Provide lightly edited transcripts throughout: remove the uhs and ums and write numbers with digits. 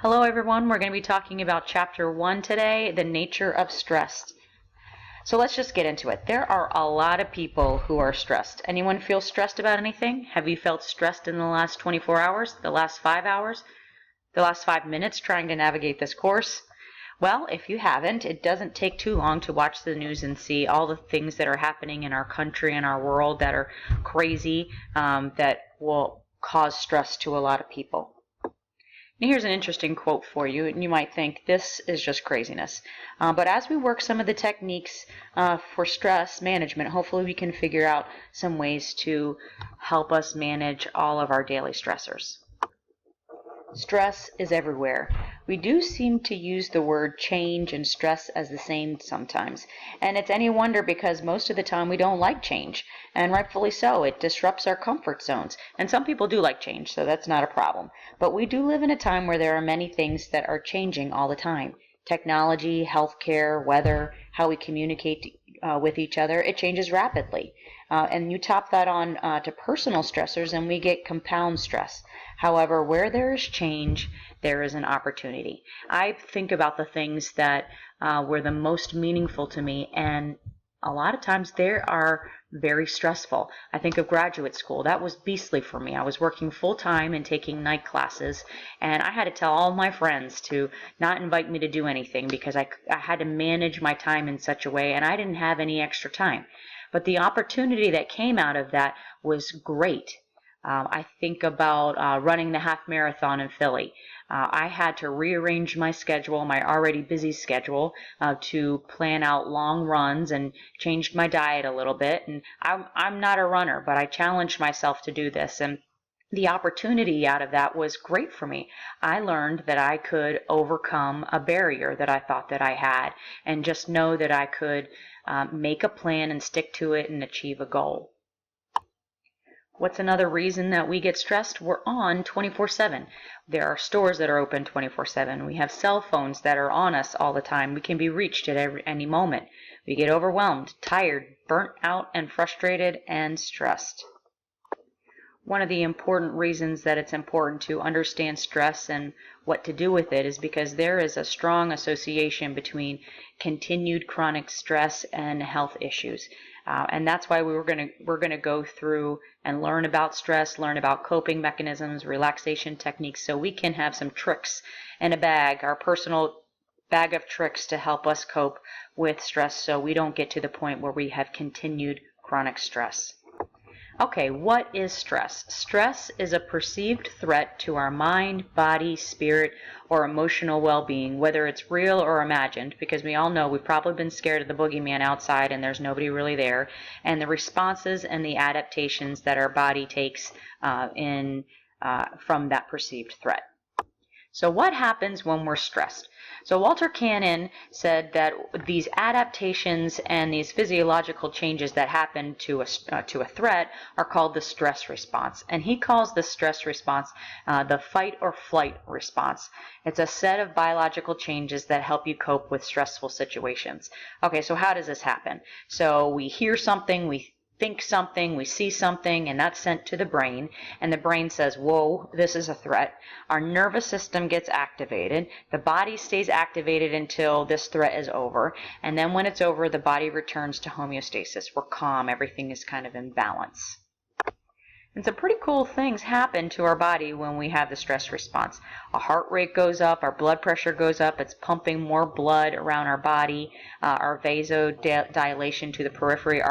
Hello everyone, we're going to be talking about Chapter 1 today, the nature of stress. So let's just get into it. There are a lot of people who are stressed. Anyone feel stressed about anything? Have you felt stressed in the last 24 hours, the last 5 hours, the last 5 minutes trying to navigate this course? Well, if you haven't, it doesn't take too long to watch the news and see all the things that are happening in our country and our world that are crazy, that will cause stress to a lot of people. Now here's an interesting quote for you, and you might think this is just craziness. But as we work some of the techniques for stress management, hopefully we can figure out some ways to help us manage all of our daily stressors. Stress is everywhere. We do seem to use the word change and stress as the same sometimes. And it's any wonder because most of the time we don't like change. And rightfully so. It disrupts our comfort zones. And some people do like change, so that's not a problem. But we do live in a time where there are many things that are changing all the time. Technology, healthcare, weather, how we communicate with each other, it changes rapidly. And you top that on to personal stressors and we get compound stress. However, where there is change, there is an opportunity. I think about the things that were the most meaningful to me, and a lot of times they are very stressful. I think of graduate school. That was beastly for me. I was working full time and taking night classes, and I had to tell all my friends to not invite me to do anything because I had to manage my time in such a way, and I didn't have any extra time. But the opportunity that came out of that was great. I think about running the half marathon in Philly. I had to rearrange my schedule, my already busy schedule, to plan out long runs and changed my diet a little bit. And I'm not a runner, but I challenged myself to do this. And the opportunity out of that was great for me. I learned that I could overcome a barrier that I thought that I had and just know that I could make a plan and stick to it and achieve a goal. What's another reason that we get stressed? We're on 24/7. There are stores that are open 24/7. We have cell phones that are on us all the time. We can be reached at any moment. We get overwhelmed, tired, burnt out, and frustrated and stressed. One of the important reasons that it's important to understand stress and what to do with it is because there is a strong association between continued chronic stress and health issues. And that's why we're going to go through and learn about stress, learn about coping mechanisms, relaxation techniques, so we can have some tricks in a bag, our personal bag of tricks to help us cope with stress so we don't get to the point where we have continued chronic stress. Okay, what is stress? Stress is a perceived threat to our mind, body, spirit, or emotional well-being, whether it's real or imagined, because we all know we've probably been scared of the boogeyman outside and there's nobody really there, and the responses and the adaptations that our body takes from that perceived threat. So what happens when we're stressed? So Walter Cannon said that these adaptations and these physiological changes that happen to a threat are called the stress response. And he calls the stress response the fight or flight response. It's a set of biological changes that help you cope with stressful situations. Okay, so how does this happen? So we hear something, we think something, we see something, and that's sent to the brain, and the brain says, whoa, this is a threat. Our nervous system gets activated. The body stays activated until this threat is over, and then when it's over, the body returns to homeostasis. We're calm. Everything is kind of in balance. And some pretty cool things happen to our body when we have the stress response. Our heart rate goes up, our blood pressure goes up, it's pumping more blood around our body, our vasodilation to the periphery,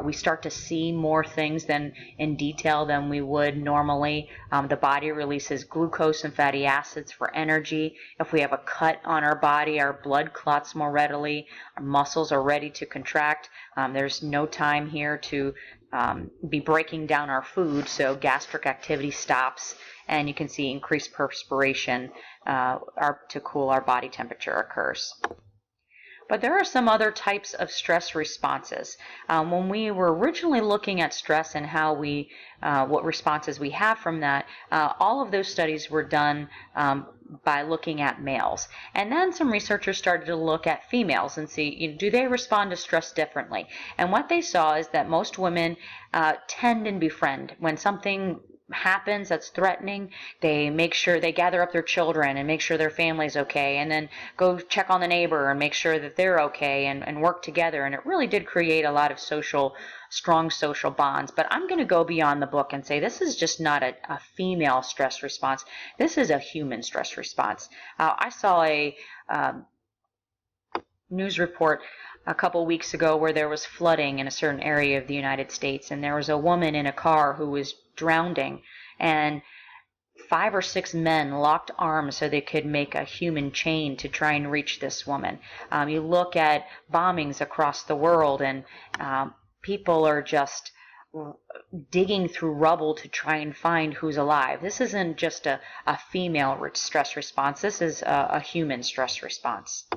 we start to see more things in detail than we would normally. The body releases glucose and fatty acids for energy. If we have a cut on our body, our blood clots more readily, our muscles are ready to contract. There's no time here to be breaking down our food, so gastric activity stops, and you can see increased perspiration to cool our body temperature occurs. But there are some other types of stress responses. When we were originally looking at stress and how what responses we have from that, all of those studies were done by looking at males. And then some researchers started to look at females and see, do they respond to stress differently? And what they saw is that most women tend and befriend when something happens that's threatening, they make sure they gather up their children and make sure their family's okay, and then go check on the neighbor and make sure that they're okay, and work together. And it really did create a lot of strong social bonds. But I'm going to go beyond the book and say this is just not a female stress response. This is a human stress response. I saw a news report a couple weeks ago where there was flooding in a certain area of the United States, and there was a woman in a car who was drowning, and 5 or 6 men locked arms so they could make a human chain to try and reach this woman. You look at bombings across the world, and people are just digging through rubble to try and find who's alive. This isn't just a female stress response. This is a human stress response.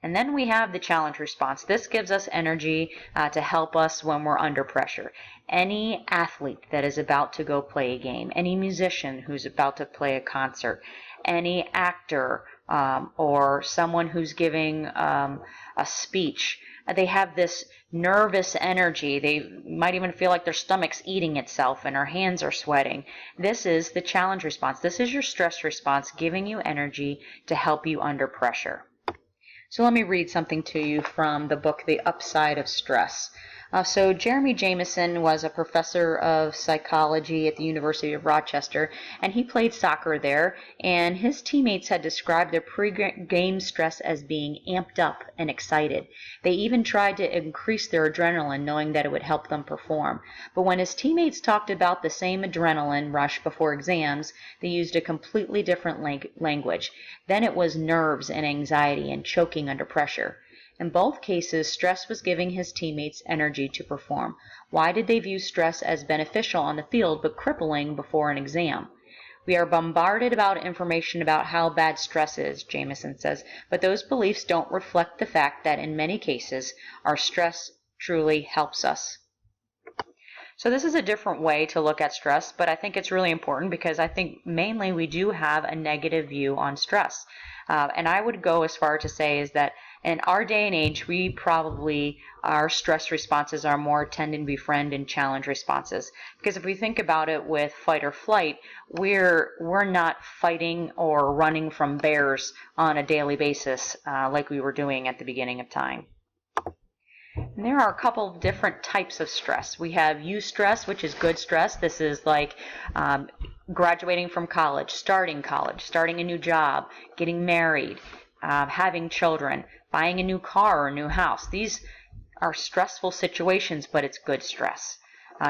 And then we have the challenge response. This gives us energy to help us when we're under pressure. Any athlete that is about to go play a game, any musician who's about to play a concert, any actor or someone who's giving a speech, they have this nervous energy. They might even feel like their stomach's eating itself and their hands are sweating. This is the challenge response. This is your stress response giving you energy to help you under pressure. So let me read something to you from the book, The Upside of Stress. So Jeremy Jameson was a professor of psychology at the University of Rochester, and he played soccer there, and his teammates had described their pre-game stress as being amped up and excited. They even tried to increase their adrenaline, knowing that it would help them perform. But when his teammates talked about the same adrenaline rush before exams, they used a completely different language. Then it was nerves and anxiety and choking under pressure. In both cases, stress was giving his teammates energy to perform. Why did they view stress as beneficial on the field but crippling before an exam? We are bombarded about information about how bad stress is, Jameson says, but those beliefs don't reflect the fact that in many cases, our stress truly helps us. So this is a different way to look at stress, but I think it's really important because I think mainly we do have a negative view on stress. And I would go as far to say is that in our day and age, our stress responses are more tend and befriend and challenge responses. Because if we think about it with fight or flight, we're not fighting or running from bears on a daily basis like we were doing at the beginning of time. And there are a couple of different types of stress. We have eustress, which is good stress. This is like graduating from college, starting a new job, getting married, having children, buying a new car or a new house. These are stressful situations, but it's good stress.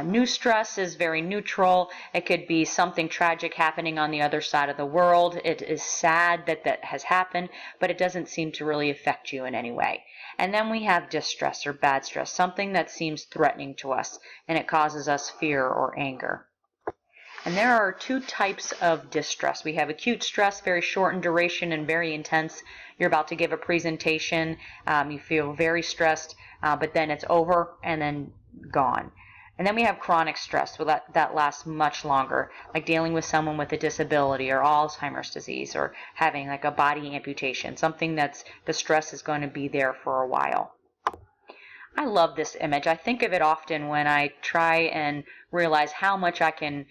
New stress is very neutral. It could be something tragic happening on the other side of the world. It is sad that that has happened, but it doesn't seem to really affect you in any way. And then we have distress or bad stress, something that seems threatening to us, and it causes us fear or anger. And there are 2 types of distress. We have acute stress, very short in duration and very intense. You're about to give a presentation, you feel very stressed, but then it's over and then gone. And then we have chronic stress, that lasts much longer, like dealing with someone with a disability or Alzheimer's disease or having like a body amputation, something the stress is going to be there for a while. I love this image. I think of it often when I try and realize how much I can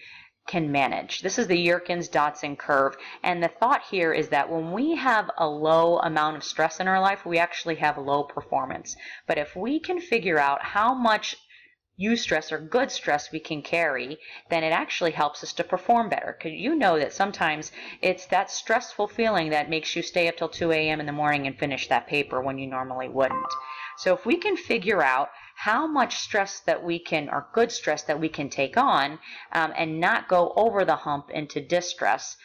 manage. This is the Yerkins-Dodson curve, and the thought here is that when we have a low amount of stress in our life, we actually have low performance. But if we can figure out how much eustress or good stress we can carry, then it actually helps us to perform better. Because you know that sometimes it's that stressful feeling that makes you stay up till 2 a.m. in the morning and finish that paper when you normally wouldn't. So if we can figure out how much stress that we can, or good stress that we can take on, and not go over the hump into distress,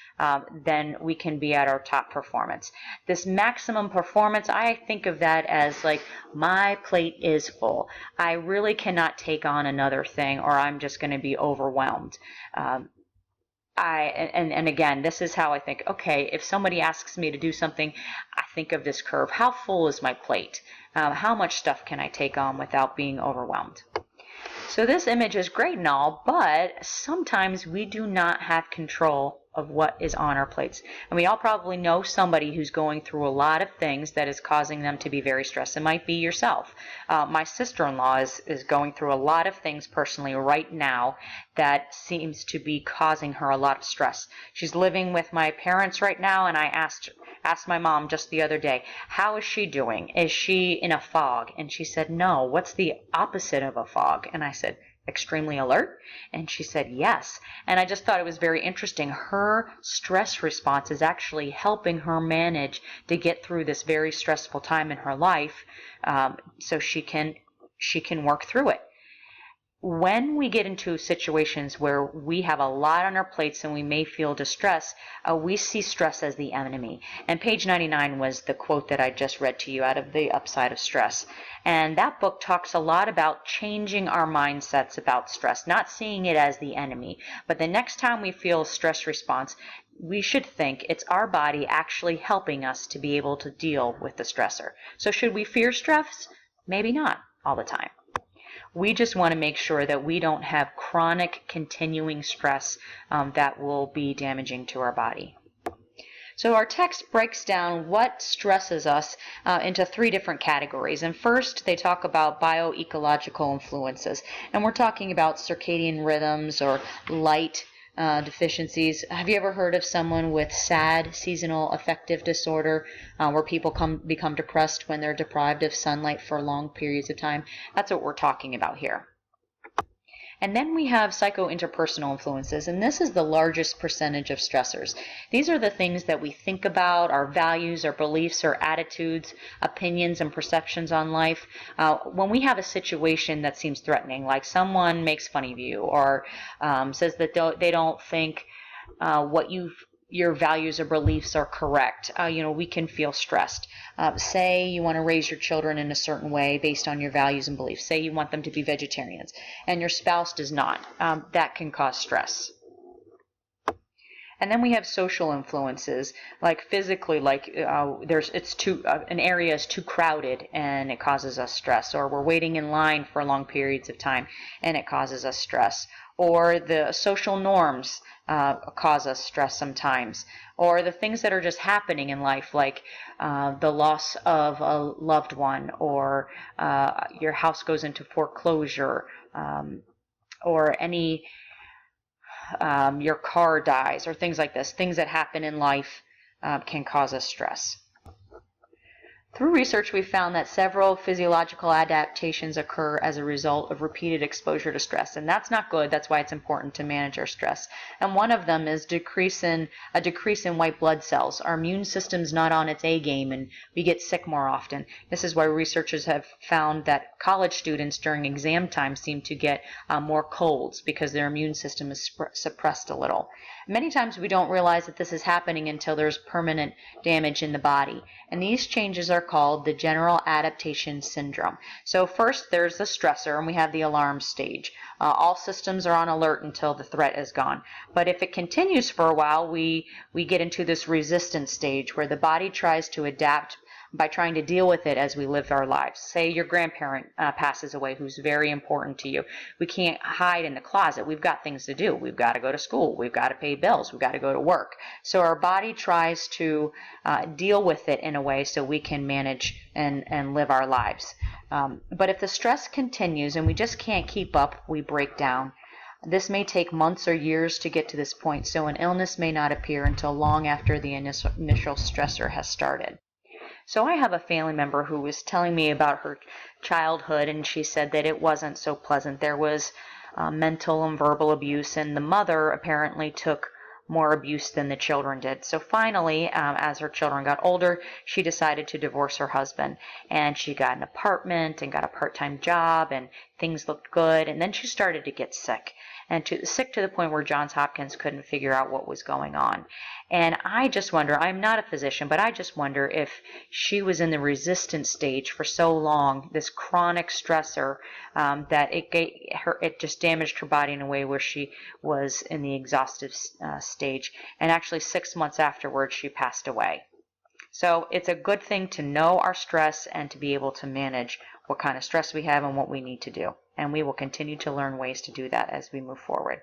then we can be at our top performance. This maximum performance, I think of that as like, my plate is full. I really cannot take on another thing, or I'm just going to be overwhelmed. And again, this is how I think, okay, if somebody asks me to do something, I think of this curve. How full is my plate? How much stuff can I take on without being overwhelmed? So this image is great and all, but sometimes we do not have control of what is on our plates. And we all probably know somebody who's going through a lot of things that is causing them to be very stressed. It might be yourself. My sister-in-law is going through a lot of things personally right now that seems to be causing her a lot of stress. She's living with my parents right now, and I asked my mom just the other day, how is she doing? Is she in a fog? And she said, no. What's the opposite of a fog? And I said, extremely alert? And she said, yes. And I just thought it was very interesting. Her stress response is actually helping her manage to get through this very stressful time in her life, so she can work through it. When we get into situations where we have a lot on our plates and we may feel distress, we see stress as the enemy. And page 99 was the quote that I just read to you out of The Upside of Stress. And that book talks a lot about changing our mindsets about stress, not seeing it as the enemy. But the next time we feel a stress response, we should think it's our body actually helping us to be able to deal with the stressor. So should we fear stress? Maybe not all the time. We just want to make sure that we don't have chronic continuing stress that will be damaging to our body. So our text breaks down what stresses us into 3 different categories. And first, they talk about bioecological influences. And we're talking about circadian rhythms or light deficiencies. Have you ever heard of someone with SAD, seasonal affective disorder, where people become depressed when they're deprived of sunlight for long periods of time? That's what we're talking about here. And then we have psycho-interpersonal influences, and this is the largest percentage of stressors. These are the things that we think about, our values, our beliefs, our attitudes, opinions, and perceptions on life. When we have a situation that seems threatening, like someone makes fun of you or says that they don't think your values or beliefs are correct, we can feel stressed. Say you want to raise your children in a certain way based on your values and beliefs. Say you want them to be vegetarians and your spouse does not. That can cause stress. And then we have social influences, like physically, like an area is too crowded and it causes us stress, or we're waiting in line for long periods of time and it causes us stress, or the social norms cause us stress sometimes, or the things that are just happening in life, like the loss of a loved one, or your house goes into foreclosure, or your car dies, or things like this. Things that happen in life can cause us stress. Through research, we found that several physiological adaptations occur as a result of repeated exposure to stress, and that's not good. That's why it's important to manage our stress. And one of them is a decrease in white blood cells. Our immune system's not on its A game, and we get sick more often. This is why researchers have found that college students during exam time seem to get more colds because their immune system is suppressed a little. Many times we don't realize that this is happening until there's permanent damage in the body, and these changes are called the general adaptation syndrome. So first there's the stressor, and we have the alarm stage. All systems are on alert until the threat is gone. But if it continues for a while, we get into this resistance stage where the body tries to adapt by trying to deal with it as we live our lives. Say your grandparent passes away who's very important to you. We can't hide in the closet. We've got things to do. We've got to go to school. We've got to pay bills. We've got to go to work. So our body tries to deal with it in a way so we can manage and live our lives. But if the stress continues and we just can't keep up, we break down. This may take months or years to get to this point, so an illness may not appear until long after the initial stressor has started. So I have a family member who was telling me about her childhood, and she said that it wasn't so pleasant. There was mental and verbal abuse, and the mother apparently took more abuse than the children did. So finally, as her children got older, she decided to divorce her husband, and she got an apartment and got a part-time job, and things looked good. And then she started to get sick, and sick to the point where Johns Hopkins couldn't figure out what was going on. And I just wonder, I'm not a physician, but I just wonder if she was in the resistance stage for so long, this chronic stressor, that it just damaged her body in a way where she was in the exhaustive stage. And actually 6 months afterwards, she passed away. So it's a good thing to know our stress and to be able to manage what kind of stress we have and what we need to do. And we will continue to learn ways to do that as we move forward.